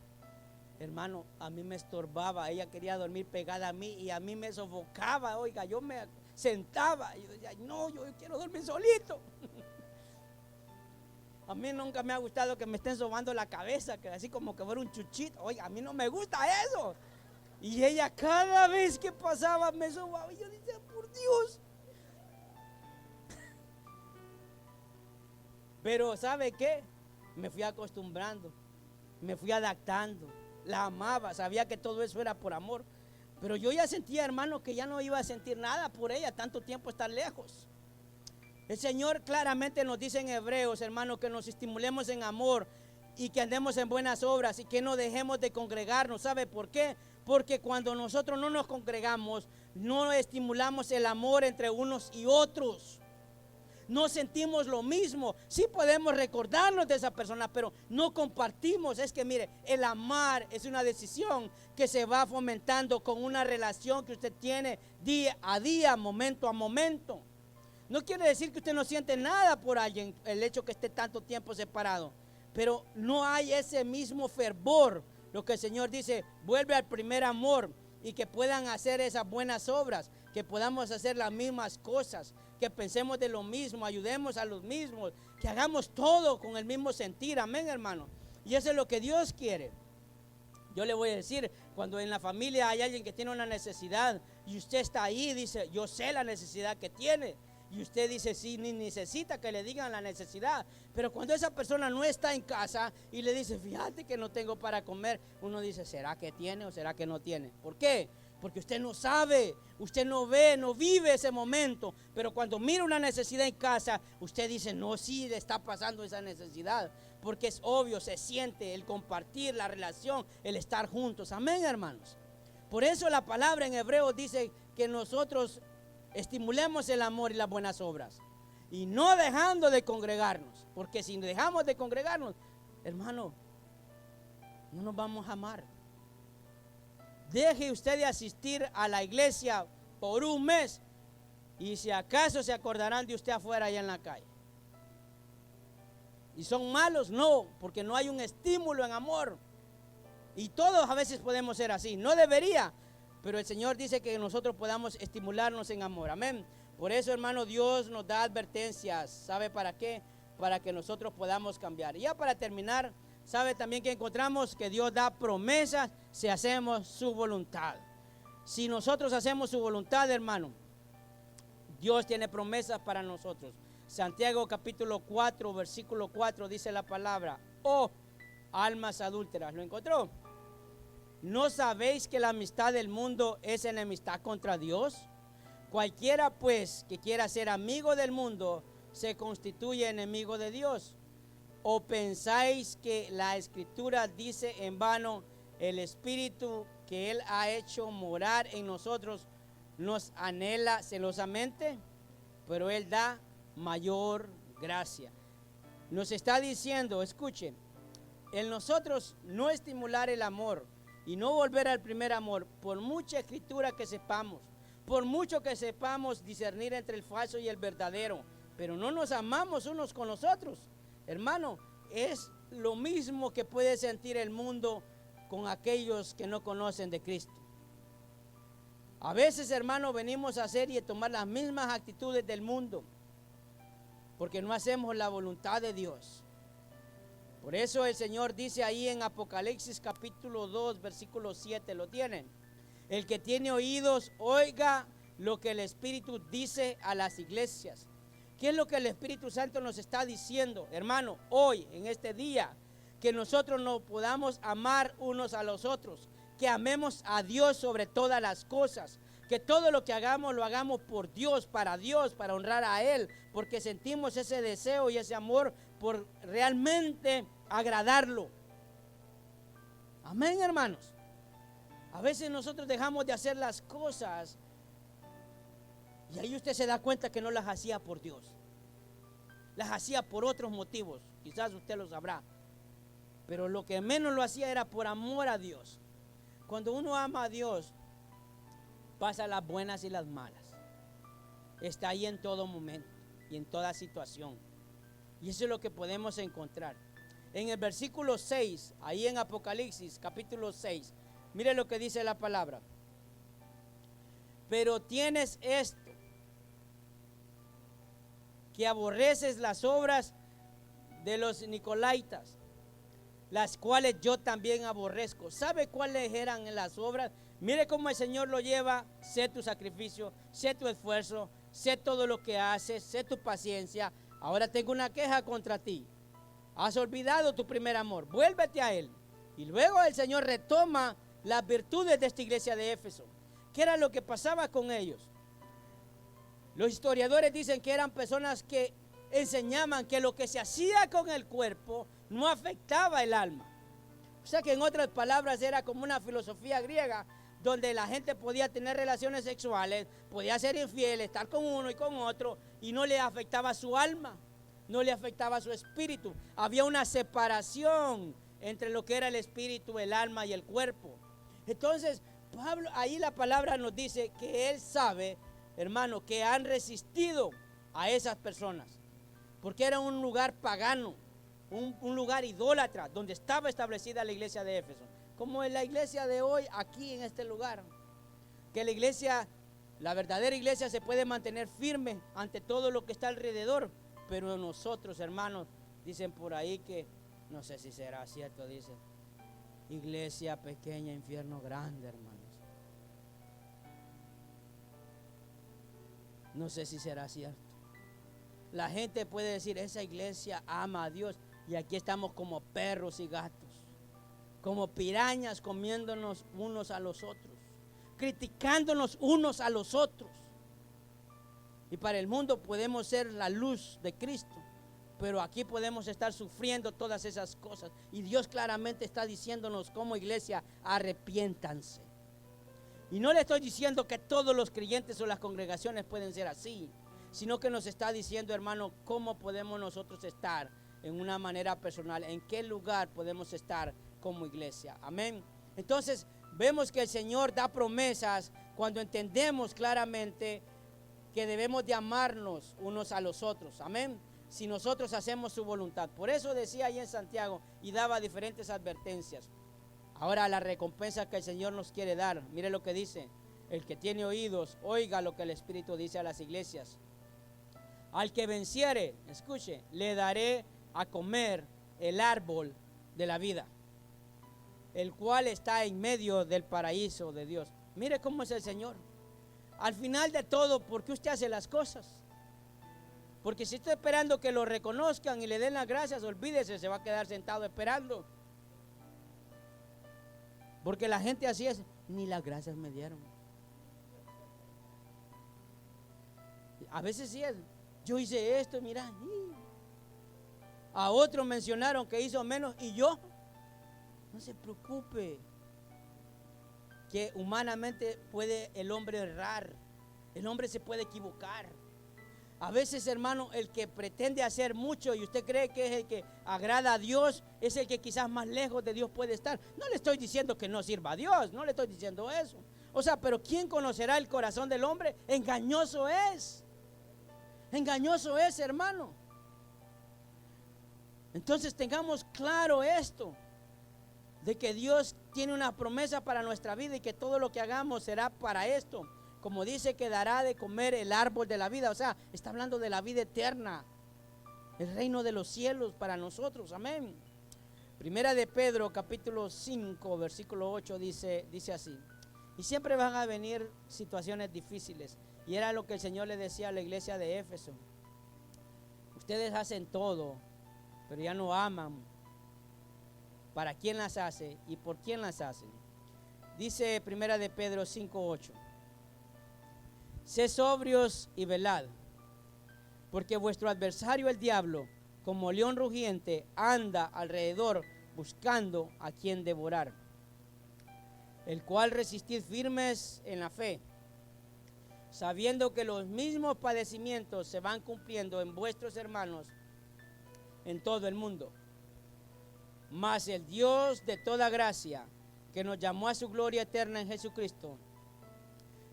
hermano, a mí me estorbaba, ella quería dormir pegada a mí y a mí me sofocaba. Oiga, yo me sentaba y yo decía, no, yo quiero dormir solito. A mí nunca me ha gustado que me estén sobando la cabeza, que así como que fuera un chuchito. Oiga, a mí no me gusta eso. Y ella cada vez que pasaba me sobaba y yo decía, por Dios. Pero ¿sabe qué? Me fui acostumbrando, me fui adaptando. La amaba, sabía que todo eso era por amor. Pero yo ya sentía, hermano, que ya no iba a sentir nada por ella, tanto tiempo estar lejos. El Señor claramente nos dice en Hebreos, hermano, que nos estimulemos en amor y que andemos en buenas obras y que no dejemos de congregarnos. ¿Sabe por qué? Porque cuando nosotros no nos congregamos, no estimulamos el amor entre unos y otros. No sentimos lo mismo. Sí podemos recordarnos de esa persona, pero no compartimos. Es que mire, el amar es una decisión que se va fomentando con una relación que usted tiene día a día, momento a momento. No quiere decir que usted no siente nada por alguien, el hecho que esté tanto tiempo separado, pero no hay ese mismo fervor. Lo que el Señor dice, vuelve al primer amor, y que puedan hacer esas buenas obras, que podamos hacer las mismas cosas, que pensemos de lo mismo, ayudemos a los mismos, que hagamos todo con el mismo sentir. Amén, hermano. Y eso es lo que Dios quiere. Yo le voy a decir, cuando en la familia hay alguien que tiene una necesidad y usted está ahí, dice, yo sé la necesidad que tiene. Y usted dice, sí, ni necesita que le digan la necesidad. Pero cuando esa persona no está en casa y le dice, fíjate que no tengo para comer, uno dice, ¿será que tiene o será que no tiene? ¿Por qué? Porque usted no sabe, usted no ve, no vive ese momento. Pero cuando mira una necesidad en casa, usted dice, no, sí le está pasando esa necesidad. Porque es obvio, se siente el compartir, la relación, el estar juntos. Amén, hermanos. Por eso la palabra en hebreo dice que nosotros estimulemos el amor y las buenas obras, y no dejando de congregarnos, porque si dejamos de congregarnos, hermano, no nos vamos a amar. Deje usted de asistir a la iglesia por un mes y si acaso se acordarán de usted afuera allá en la calle. ¿Y son malos? No, porque no hay un estímulo en amor. Y todos a veces podemos ser así. No debería, pero el Señor dice que nosotros podamos estimularnos en amor. Amén. Por eso, hermano, Dios nos da advertencias. ¿Sabe para qué? Para que nosotros podamos cambiar. Y ya para terminar, ¿sabe también que encontramos que Dios da promesas si hacemos su voluntad? Si nosotros hacemos su voluntad, hermano, Dios tiene promesas para nosotros. Santiago capítulo 4, versículo 4 dice la palabra: oh, almas adúlteras. ¿Lo encontró? ¿No sabéis que la amistad del mundo es enemistad contra Dios? Cualquiera pues que quiera ser amigo del mundo se constituye enemigo de Dios. ¿O pensáis que la Escritura dice en vano, el Espíritu que Él ha hecho morar en nosotros nos anhela celosamente? Pero Él da mayor gracia. Nos está diciendo, escuchen, en nosotros no estimular el amor y no volver al primer amor, por mucha escritura que sepamos, por mucho que sepamos discernir entre el falso y el verdadero, pero no nos amamos unos con los otros. Hermano, es lo mismo que puede sentir el mundo con aquellos que no conocen de Cristo. A veces, hermano, venimos a hacer y a tomar las mismas actitudes del mundo, porque no hacemos la voluntad de Dios. Por eso el Señor dice ahí en Apocalipsis capítulo 2, versículo 7, ¿lo tienen? El que tiene oídos, oiga lo que el Espíritu dice a las iglesias. ¿Qué es lo que el Espíritu Santo nos está diciendo, hermano, hoy, en este día? Que nosotros nos podamos amar unos a los otros, que amemos a Dios sobre todas las cosas, que todo lo que hagamos lo hagamos por Dios, para honrar a Él, porque sentimos ese deseo y ese amor por realmente agradarlo. Amén, hermanos. A veces nosotros dejamos de hacer las cosas y ahí usted se da cuenta que no las hacía por Dios, las hacía por otros motivos, quizás usted lo sabrá, pero lo que menos lo hacía era por amor a Dios. Cuando uno ama a Dios, pasa las buenas y las malas, está ahí en todo momento y en toda situación, y eso es lo que podemos encontrar en el versículo 6, ahí en Apocalipsis capítulo 6. Mire lo que dice la palabra: pero tienes esto, que aborreces las obras de los nicolaitas, las cuales yo también aborrezco. ¿Sabe cuáles eran las obras? Mire cómo el Señor lo lleva: sé tu sacrificio, sé tu esfuerzo, sé todo lo que haces, sé tu paciencia. Ahora tengo una queja contra ti: has olvidado tu primer amor, vuélvete a Él. Y luego el Señor retoma las virtudes de esta iglesia de Éfeso. ¿Qué era lo que pasaba con ellos? Los historiadores dicen que eran personas que enseñaban que lo que se hacía con el cuerpo no afectaba el alma. O sea que en otras palabras era como una filosofía griega donde la gente podía tener relaciones sexuales, podía ser infiel, estar con uno y con otro y no le afectaba su alma, no le afectaba su espíritu. Había una separación entre lo que era el espíritu, el alma y el cuerpo. Entonces, Pablo, ahí la palabra nos dice que él sabe, hermano, que han resistido a esas personas, porque era un lugar pagano, un lugar idólatra, donde estaba establecida la iglesia de Éfeso, como en la iglesia de hoy, aquí en este lugar, que la iglesia, la verdadera iglesia se puede mantener firme ante todo lo que está alrededor, pero nosotros, hermanos, dicen por ahí que, no sé si será cierto, dice, iglesia pequeña, infierno grande, hermanos. No sé si será cierto. La gente puede decir, esa iglesia ama a Dios, y aquí estamos como perros y gatos, como pirañas comiéndonos unos a los otros, criticándonos unos a los otros. Y para el mundo podemos ser la luz de Cristo, pero aquí podemos estar sufriendo todas esas cosas. Y Dios claramente está diciéndonos como iglesia, arrepiéntanse. Y no le estoy diciendo que todos los creyentes o las congregaciones pueden ser así, sino que nos está diciendo, hermano, cómo podemos nosotros estar en una manera personal, en qué lugar podemos estar como iglesia. Amén. Entonces vemos que el Señor da promesas cuando entendemos claramente que debemos de amarnos unos a los otros. Amén. Si nosotros hacemos su voluntad. Por eso decía ahí en Santiago y daba diferentes advertencias. Ahora la recompensa que el Señor nos quiere dar, mire lo que dice: el que tiene oídos, oiga lo que el Espíritu dice a las iglesias. Al que venciere, escuche, le daré a comer el árbol de la vida, el cual está en medio del paraíso de Dios. Mire cómo es el Señor. Al final de todo, ¿por qué usted hace las cosas? Porque si está esperando que lo reconozcan y le den las gracias, olvídese, se va a quedar sentado esperando. Porque la gente así es, ni las gracias me dieron. A veces sí es, yo hice esto, mira, a otro mencionaron que hizo menos y yo. No se preocupe, que humanamente puede el hombre errar, el hombre se puede equivocar. A veces, hermano, el que pretende hacer mucho y usted cree que es el que agrada a Dios, es el que quizás más lejos de Dios puede estar. No le estoy diciendo que no sirva a Dios, no le estoy diciendo eso. O sea, pero ¿quién conocerá el corazón del hombre? Engañoso es. Engañoso es, hermano. Entonces tengamos claro esto, de que Dios tiene una promesa para nuestra vida y que todo lo que hagamos será para esto. Como dice que dará de comer el árbol de la vida, o sea, está hablando de la vida eterna, el reino de los cielos para nosotros, amén. Primera de Pedro, capítulo 5, versículo 8, dice así: y siempre van a venir situaciones difíciles, y era lo que el Señor le decía a la iglesia de Éfeso: ustedes hacen todo, pero ya no aman para quién las hace y por quién las hacen. Dice Primera de Pedro 5, 8: sed sobrios y velad, porque vuestro adversario el diablo, como león rugiente, anda alrededor buscando a quien devorar, el cual resistid firmes en la fe, sabiendo que los mismos padecimientos se van cumpliendo en vuestros hermanos en todo el mundo. Mas el Dios de toda gracia, que nos llamó a su gloria eterna en Jesucristo,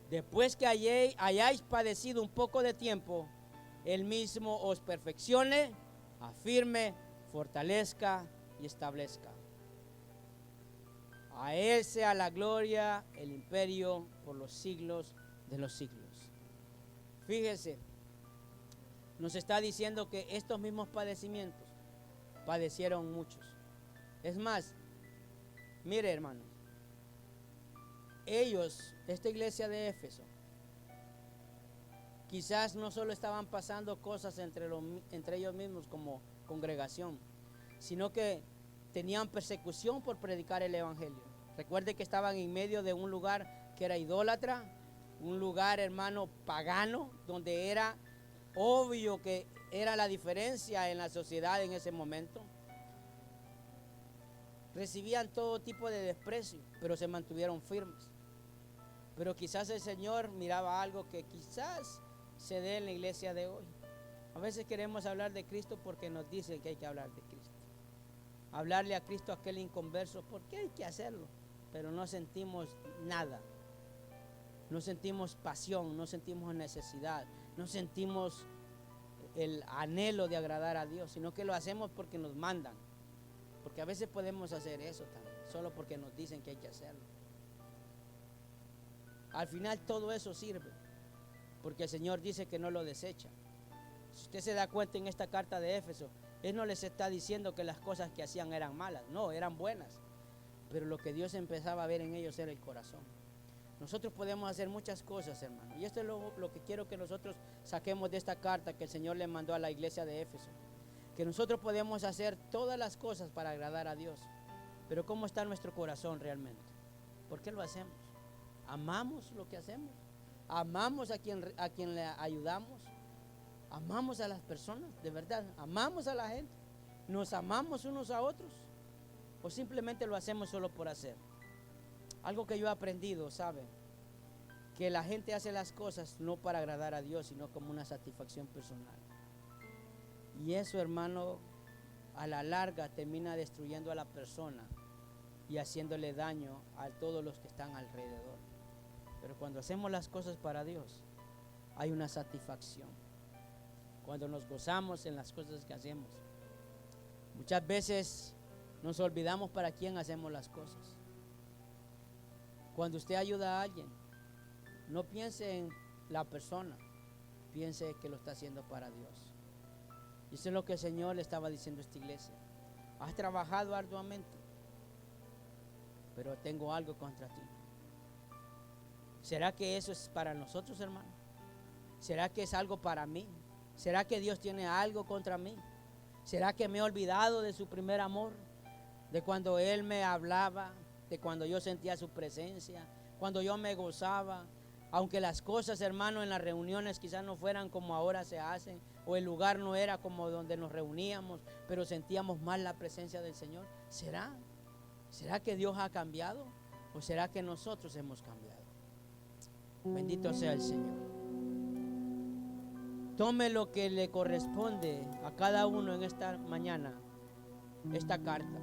después que hayáis padecido un poco de tiempo, Él mismo os perfeccione, afirme, fortalezca y establezca. A Él sea la gloria, el imperio por los siglos de los siglos. Fíjese, nos está diciendo que estos mismos padecimientos padecieron muchos. Es más, mire, hermanos, ellos, esta iglesia de Éfeso, quizás no solo estaban pasando cosas entre ellos mismos como congregación, sino que tenían persecución por predicar el evangelio. Recuerde que estaban en medio de un lugar que era idólatra, un lugar, hermano, pagano, donde era obvio que era la diferencia en la sociedad en ese momento. recibían todo tipo de desprecio, pero se mantuvieron firmes. Pero quizás el Señor miraba algo que quizás se dé en la iglesia de hoy. A veces queremos hablar de Cristo porque nos dicen que hay que hablar de Cristo. Hablarle a Cristo a aquel inconverso, porque hay que hacerlo, pero no sentimos nada. No sentimos pasión, no sentimos necesidad, no sentimos el anhelo de agradar a Dios, sino que lo hacemos porque nos mandan. Porque a veces podemos hacer eso también, solo porque nos dicen que hay que hacerlo. Al final todo eso sirve, porque el Señor dice que no lo desecha. Si usted se da cuenta en esta carta de Éfeso, Él no les está diciendo que las cosas que hacían eran malas, no, eran buenas. Pero lo que Dios empezaba a ver en ellos era el corazón. Nosotros podemos hacer muchas cosas, hermano. Y esto es lo que quiero que nosotros saquemos de esta carta que el Señor le mandó a la iglesia de Éfeso. Que nosotros podemos hacer todas las cosas para agradar a Dios. Pero ¿cómo está nuestro corazón realmente? ¿Por qué lo hacemos? ¿Amamos lo que hacemos? ¿Amamos a quien le ayudamos? ¿Amamos a las personas? ¿De verdad? ¿Amamos a la gente? ¿Nos amamos unos a otros? ¿O simplemente lo hacemos solo por hacer? Algo que yo he aprendido, ¿saben? Que la gente hace las cosas no para agradar a Dios, sino como una satisfacción personal. Y eso, hermano, a la larga termina destruyendo a la persona y haciéndole daño a todos los que están alrededor. Pero cuando hacemos las cosas para Dios, hay una satisfacción. Cuando nos gozamos en las cosas que hacemos. Muchas veces nos olvidamos para quién hacemos las cosas. Cuando usted ayuda a alguien, no piense en la persona, piense que lo está haciendo para Dios. Y eso es lo que el Señor le estaba diciendo a esta iglesia. Has trabajado arduamente, pero tengo algo contra ti. ¿Será que eso es para nosotros, hermano? ¿Será que es algo para mí? ¿Será que Dios tiene algo contra mí? ¿Será que me he olvidado de su primer amor? De cuando Él me hablaba, de cuando yo sentía su presencia, cuando yo me gozaba, aunque las cosas, hermano, en las reuniones quizás no fueran como ahora se hacen, o el lugar no era como donde nos reuníamos, pero sentíamos más la presencia del Señor. ¿Será? ¿Será que Dios ha cambiado? ¿O será que nosotros hemos cambiado? Bendito sea el Señor. Tome lo que le corresponde a cada uno en esta mañana, esta carta.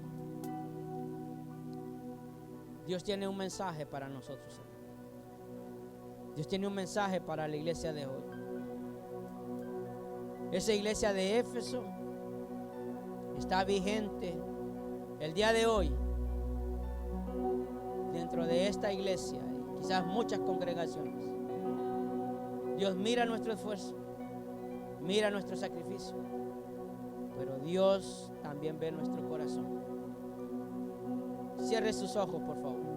Dios tiene un mensaje para nosotros. Dios tiene un mensaje para la iglesia de hoy. Esa iglesia de Éfeso está vigente el día de hoy dentro de esta iglesia y quizás muchas congregaciones. Dios mira nuestro esfuerzo, mira nuestro sacrificio, pero Dios también ve nuestro corazón. Cierre sus ojos, por favor.